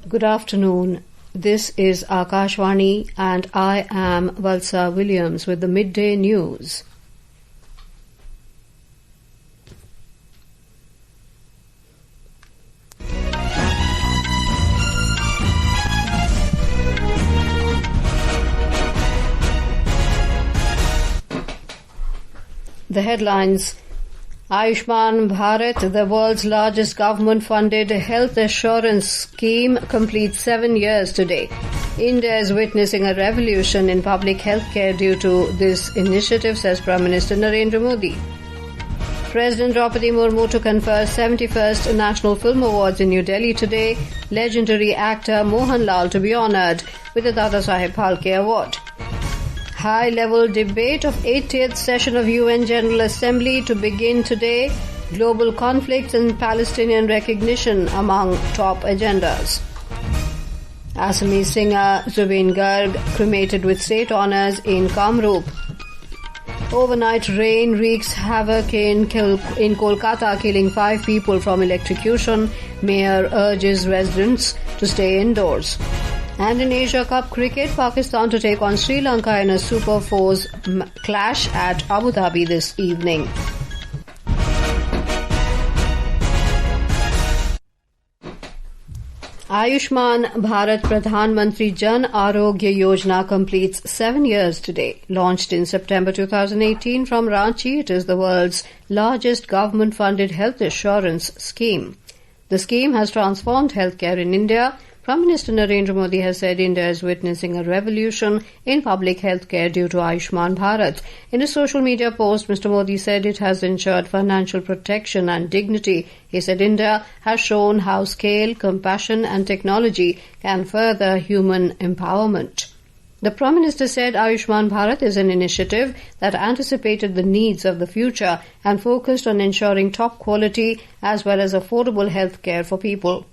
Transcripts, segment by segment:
Good afternoon. This is Akashvani and I am Valsa Williams with the midday news. The headlines: Ayushman Bharat, the world's largest government-funded health assurance scheme, completes 7 years today. India is witnessing a revolution in public healthcare due to this initiative, says Prime Minister Narendra Modi. President Draupadi Murmu to confer 71st National Film Awards in New Delhi today. Legendary actor Mohanlal to be honoured with the Dada Saheb Phalke Award. High-level debate of 80th session of UN General Assembly to begin today. Global conflicts and Palestinian recognition among top agendas. Assamese singer Zubeen Garg cremated with state honours in Kamrup. Overnight rain wreaks havoc in Kolkata, killing 5 people from electrocution. Mayor urges residents to stay indoors. And in Asia Cup cricket, Pakistan to take on Sri Lanka in a Super Fours clash at Abu Dhabi this evening. Ayushman Bharat Pradhan Mantri Jan Arogya Yojana completes 7 years today. Launched in September 2018 from Ranchi, it is the world's largest government-funded health assurance scheme. The scheme has transformed healthcare in India. Prime Minister Narendra Modi has said India is witnessing a revolution in public healthcare due to Ayushman Bharat. In a social media post, Mr. Modi said it has ensured financial protection and dignity. He said India has shown how scale, compassion and technology can further human empowerment. The Prime Minister said Ayushman Bharat is an initiative that anticipated the needs of the future and focused on ensuring top quality as well as affordable healthcare for people.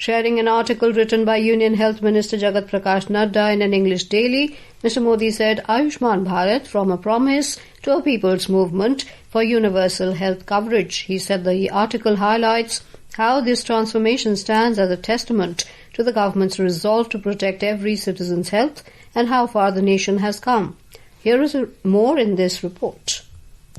Sharing an article written by Union Health Minister Jagat Prakash Nadda in an English daily, Mr. Modi said Ayushman Bharat from a promise to a people's movement for universal health coverage. He said the article highlights how this transformation stands as a testament to the government's resolve to protect every citizen's health and how far the nation has come. Here is more in this report.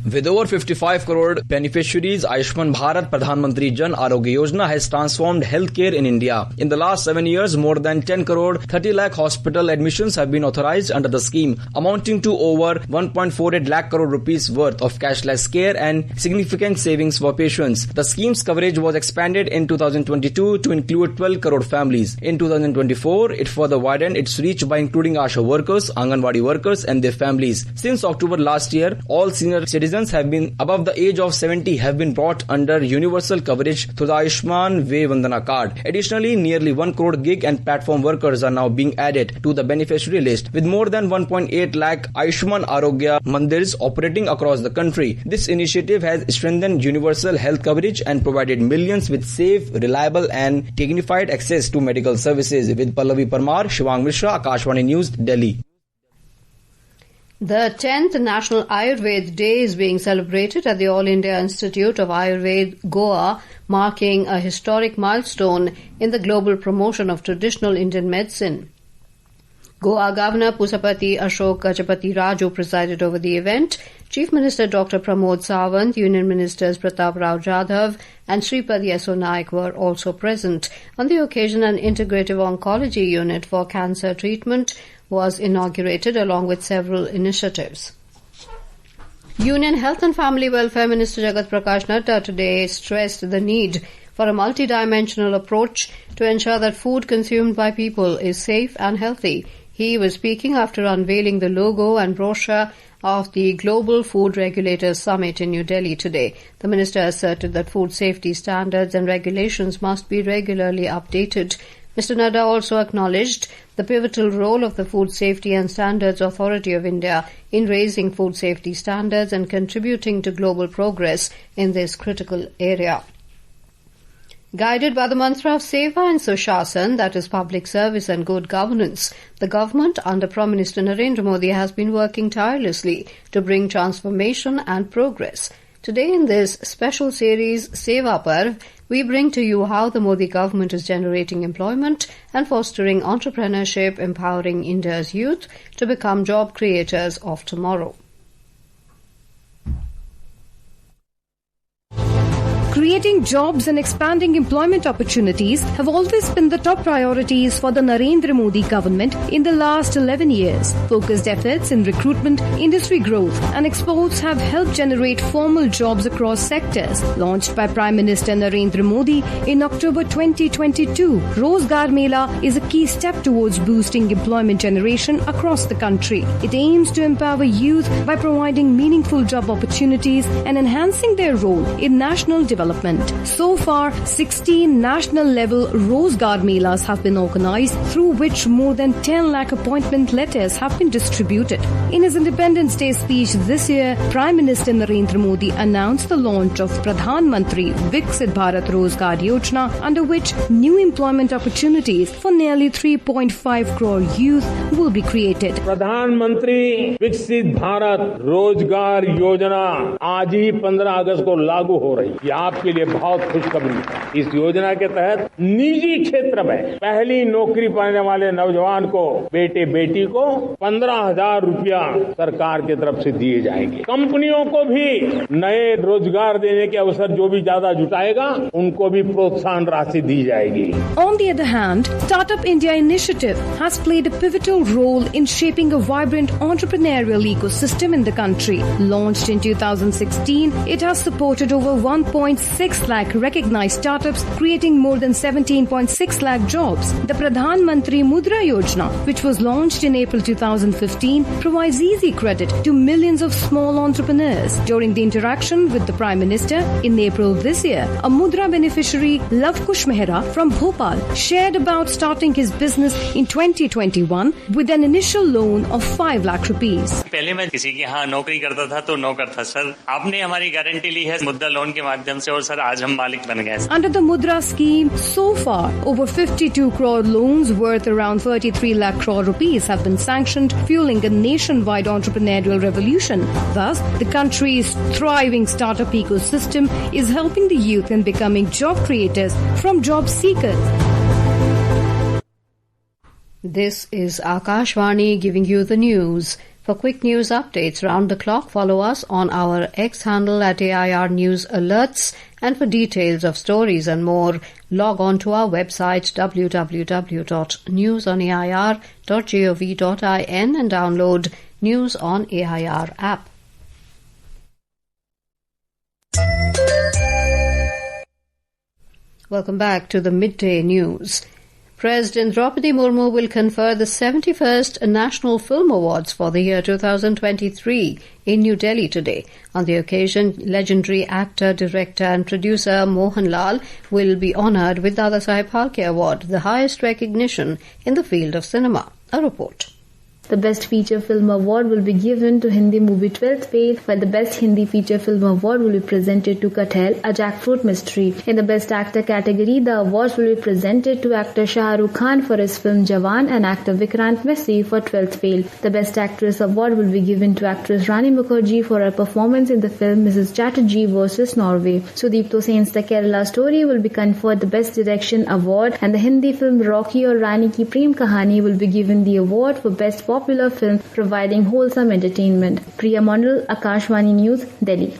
With over 55 crore beneficiaries, Ayushman Bharat Pradhan Mantri Jan Arogya Yojana has transformed healthcare in India. In the last 7 years, more than 10 crore 30 lakh hospital admissions have been authorized under the scheme, amounting to over 1.48 lakh crore rupees worth of cashless care and significant savings for patients. The scheme's coverage was expanded in 2022 to include 12 crore families. In 2024, it further widened its reach by including ASHA workers, Anganwadi workers and their families. Since October last year, all senior citizens have been above the age of 70 have been brought under universal coverage through the Ayushman Vay Vandana card. Additionally, nearly 1 crore gig and platform workers are now being added to the beneficiary list, with more than 1.8 lakh Ayushman Arogya Mandirs operating across the country. This initiative has strengthened universal health coverage and provided millions with safe, reliable and dignified access to medical services. With Pallavi Parmar, Shivang Mishra, Akashvani News, Delhi. The 10th National Ayurveda Day is being celebrated at the All India Institute of Ayurveda, Goa, marking a historic milestone in the global promotion of traditional Indian medicine. Goa Governor Pusapati Ashok Gajapati Raju presided over the event. Chief Minister Dr. Pramod Sawant, Union Ministers Pratap Rao Jadhav and Shripad Yeso Naik were also present. On the occasion, an integrative oncology unit for cancer treatment was inaugurated along with several initiatives. Union Health and Family Welfare Minister Jagat Prakash Nadda today stressed the need for a multidimensional approach to ensure that food consumed by people is safe and healthy. He was speaking after unveiling the logo and brochure of the Global Food Regulators Summit in New Delhi today. The minister asserted that food safety standards and regulations must be regularly updated. Mr. Nadda also acknowledged the pivotal role of the Food Safety and Standards Authority of India in raising food safety standards and contributing to global progress in this critical area. Guided by the mantra of Seva and Sushasan, that is public service and good governance, the government under Prime Minister Narendra Modi has been working tirelessly to bring transformation and progress. Today in this special series, Seva Parv, we bring to you how the Modi government is generating employment and fostering entrepreneurship, empowering India's youth to become job creators of tomorrow. Creating jobs and expanding employment opportunities have always been the top priorities for the Narendra Modi government in the last 11 years. Focused efforts in recruitment, industry growth and exports have helped generate formal jobs across sectors. Launched by Prime Minister Narendra Modi in October 2022, Rozgar Mela is a key step towards boosting employment generation across the country. It aims to empower youth by providing meaningful job opportunities and enhancing their role in national development. So far, 16 national-level Rozgar Melas have been organized, through which more than 10 lakh appointment letters have been distributed. In his Independence Day speech this year, Prime Minister Narendra Modi announced the launch of Pradhan Mantri Viksit Bharat Rozgar Yojana, under which new employment opportunities for nearly 3.5 crore youth will be created. प्रधान मंत्री विकसित भारत रोजगार योजना आज ही 15 अगस्त को लागू हो रही है। आपके लिए बहुत खुशखबरी है। इस योजना के तहत निजी क्षेत्र में पहली नौकरी पाने वाले नौजवान को बेटे बेटी को 15,000 रुपया सरकार की तरफ से दिए जाएंगे। कंपनियों को भी नए रोजगार देने के अवसर जो भी ज्यादा जुटाएगा उनको भी प्रोत्साहन राशि दी जाएगी। On the other hand, Startup India initiative has played a pivotal role in shaping a vibrant entrepreneurial ecosystem in the country. Launched in 2016, it has supported over 1.6 lakh recognized startups, creating more than 17.6 lakh jobs. The Pradhan Mantri Mudra Yojana, which was launched in April 2015, provides easy credit to millions of small entrepreneurs. During the interaction with the Prime Minister in April this year, a Mudra beneficiary, Lavkush Mehra from Bhopal, shared about starting his business in 2021 with an initial loan of 5 lakh rupees. पहले मैं किसी के यहाँ नौकरी करता था तो नौकर था सर, आपने हमारी गारंटी ली है मुद्रा लोन के माध्यम से और सर आज हम मालिक बन गए। Under the Mudra scheme, so far over 52 crore loans worth around 33 lakh crore rupees have been sanctioned, fueling a nationwide entrepreneurial revolution. Thus, the country's thriving startup ecosystem is helping the youth in becoming job creators from job seekers. This is Akashvani giving you the news. For quick news updates round the clock, follow us on our X handle at AIR News Alerts, and for details of stories and more, log on to our website www.newsonair.gov.in and download News on AIR app. Welcome back to the midday news. President Draupadi Murmu will confer the 71st National Film Awards for the year 2023 in New Delhi today. On the occasion, legendary actor, director and producer Mohanlal will be honoured with Dada Saheb Phalke Award, the highest recognition in the field of cinema. A report. The Best Feature Film Award will be given to Hindi movie 12th Fail, while the Best Hindi Feature Film Award will be presented to Kathel, a Jackfruit Mystery. In the Best Actor category, the awards will be presented to actor Shah Rukh Khan for his film Jawan and actor Vikrant Messi for 12th Fail. The Best Actress Award will be given to actress Rani Mukherjee for her performance in the film Mrs. Chatterjee vs. Norway. Sudipto Sen's The Kerala Story will be conferred the Best Direction Award, and the Hindi film Rocky Aur Rani Ki Prem Kahani will be given the award for Best Popular Film, providing wholesome entertainment. Priya Mondal, Akashvani News, Delhi.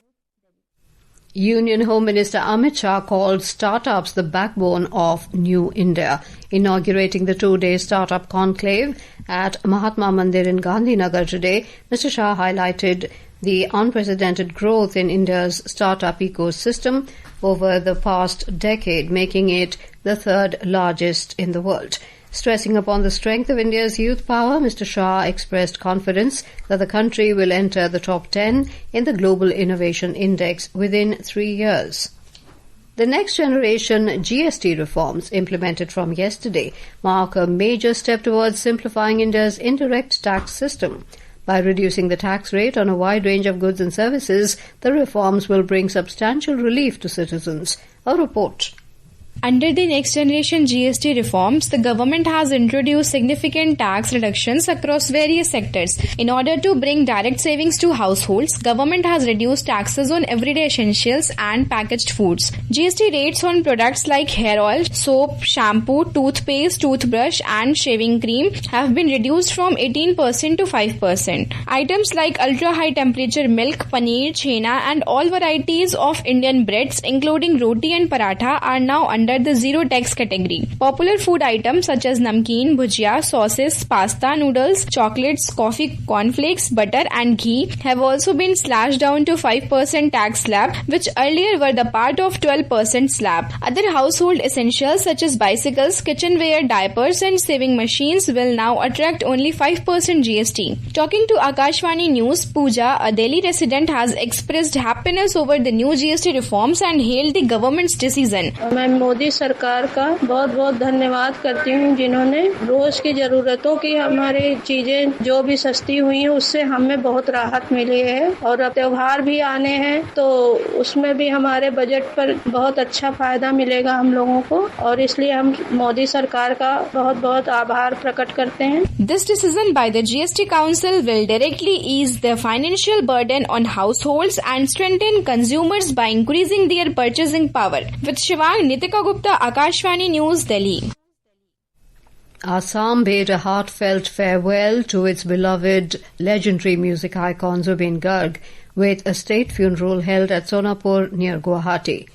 Union Home Minister Amit Shah called startups the backbone of New India. Inaugurating the two-day startup conclave at Mahatma Mandir in Gandhinagar today, Mr. Shah highlighted the unprecedented growth in India's startup ecosystem over the past decade, making it the third largest in the world. Stressing upon the strength of India's youth power, Mr. Shah expressed confidence that the country will enter the top 10 in the Global Innovation Index within 3 years. The next generation GST reforms implemented from yesterday mark a major step towards simplifying India's indirect tax system. By reducing the tax rate on a wide range of goods and services, the reforms will bring substantial relief to citizens. A report. Under the next generation GST reforms, the government has introduced significant tax reductions across various sectors. In order to bring direct savings to households, government has reduced taxes on everyday essentials and packaged foods. GST rates on products like hair oil, soap, shampoo, toothpaste, toothbrush and shaving cream have been reduced from 18% to 5%. Items like ultra high temperature milk, paneer, chhena and all varieties of Indian breads including roti and paratha are now under the zero tax category. Popular food items such as namkeen, bhujia, sauces, pasta, noodles, chocolates, coffee, cornflakes, butter and ghee have also been slashed down to 5% tax slab, which earlier were the part of 12% slab. Other household essentials such as bicycles, kitchenware, diapers and sewing machines will now attract only 5% GST. Talking to Akashvani News, Pooja, a Delhi resident, has expressed happiness over the new GST reforms and hailed the government's decision. Modi सरकार का बहुत बहुत धन्यवाद करती हूँ, जिन्होंने रोज की जरूरतों की हमारी चीजें जो भी सस्ती हुई हैं उससे हमें बहुत राहत मिली है। और अब त्योहार भी आने हैं तो उसमें भी हमारे बजट पर बहुत अच्छा फायदा मिलेगा हम लोगों को, और इसलिए हम मोदी सरकार का बहुत बहुत आभार प्रकट करते हैं। This decision by the GST Council will directly ease the financial burden on households and strengthen consumers by increasing their purchasing power. With Shivang, Nitika Gupta, Akashvani News, Delhi. Assam bade a heartfelt farewell to its beloved legendary music icon Zubin Garg with a state funeral held at Sonapur near Guwahati.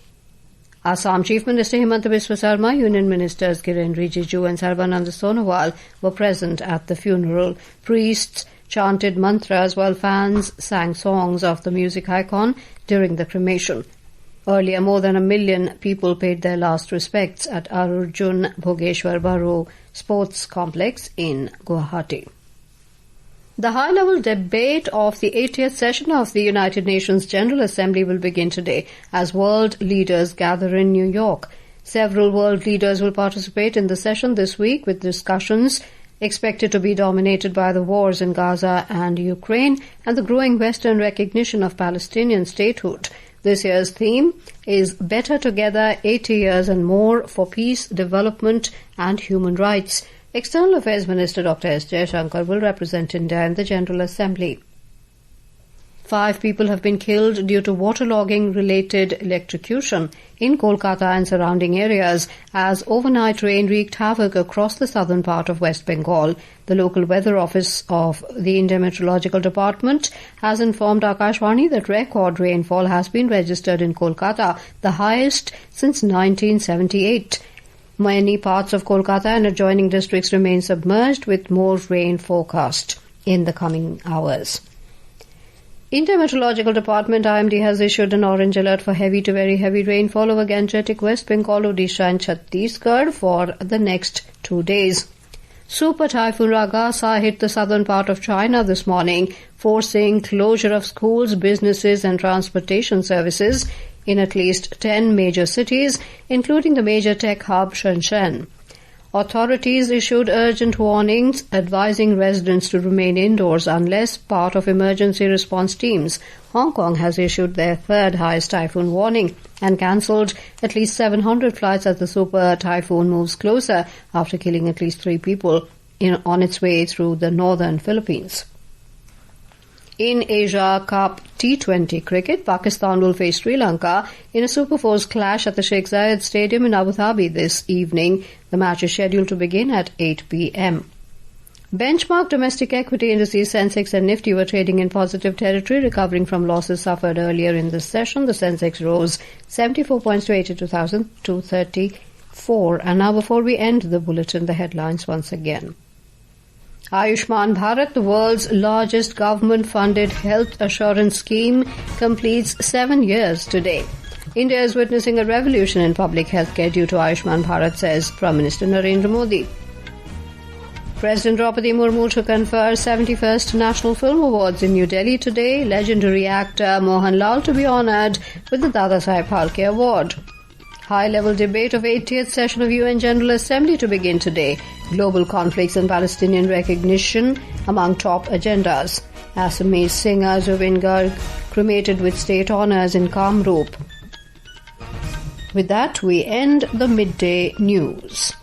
Assam Chief Minister Himanta Biswa Sarma, Union Ministers Kiren Rijiju and Sarbanand Sonowal were present at the funeral. Priests chanted mantras while fans sang songs of the music icon during the cremation. Earlier, more than 1 million people paid their last respects at Arjun Bhogeshwar Baru Sports Complex in Guwahati. The high-level debate of the 80th session of the United Nations General Assembly will begin today as world leaders gather in New York. Several world leaders will participate in the session this week, with discussions expected to be dominated by the wars in Gaza and Ukraine and the growing Western recognition of Palestinian statehood. This year's theme is Better Together, 80 Years and More for Peace, Development and Human Rights. External Affairs Minister Dr. S. Jaishankar will represent India in the General Assembly. 5 people have been killed due to waterlogging-related electrocution in Kolkata and surrounding areas as overnight rain wreaked havoc across the southern part of West Bengal. The local weather office of the Indian Meteorological Department has informed Akashvani that record rainfall has been registered in Kolkata, the highest since 1978. Many parts of Kolkata and adjoining districts remain submerged, with more rain forecast in the coming hours. Indian Meteorological Department IMD has issued an orange alert for heavy to very heavy rainfall over Gangetic, West Bengal, Odisha and Chhattisgarh for the next 2 days. Super Typhoon Ragasa hit the southern part of China this morning, forcing closure of schools, businesses and transportation services in at least 10 major cities, including the major tech hub Shenzhen. Authorities issued urgent warnings advising residents to remain indoors unless part of emergency response teams. Hong Kong has issued their third highest typhoon warning and cancelled at least 700 flights as the super typhoon moves closer after killing at least 3 people on its way through the northern Philippines. In Asia Cup T20 cricket, Pakistan will face Sri Lanka in a Super 4's clash at the Sheikh Zayed Stadium in Abu Dhabi this evening. The match is scheduled to begin at 8 p.m. Benchmark domestic equity indices Sensex and Nifty were trading in positive territory, recovering from losses suffered earlier in this session. The Sensex rose 74 points to 82,234. And now, before we end the bulletin, the headlines once again. Ayushman Bharat, the world's largest government-funded health assurance scheme, completes 7 years today. India is witnessing a revolution in public healthcare due to Ayushman Bharat, says Prime Minister Narendra Modi. President Draupadi Murmu to confer 71st National Film Awards in New Delhi today. Legendary actor Mohanlal to be honoured with the Dadasaheb Phalke Award. High-level debate of 80th session of UN General Assembly to begin today. Global conflicts and Palestinian recognition among top agendas. Assamese singer Zubin Garg cremated with state honours in Kamrup. With that, we end the midday news.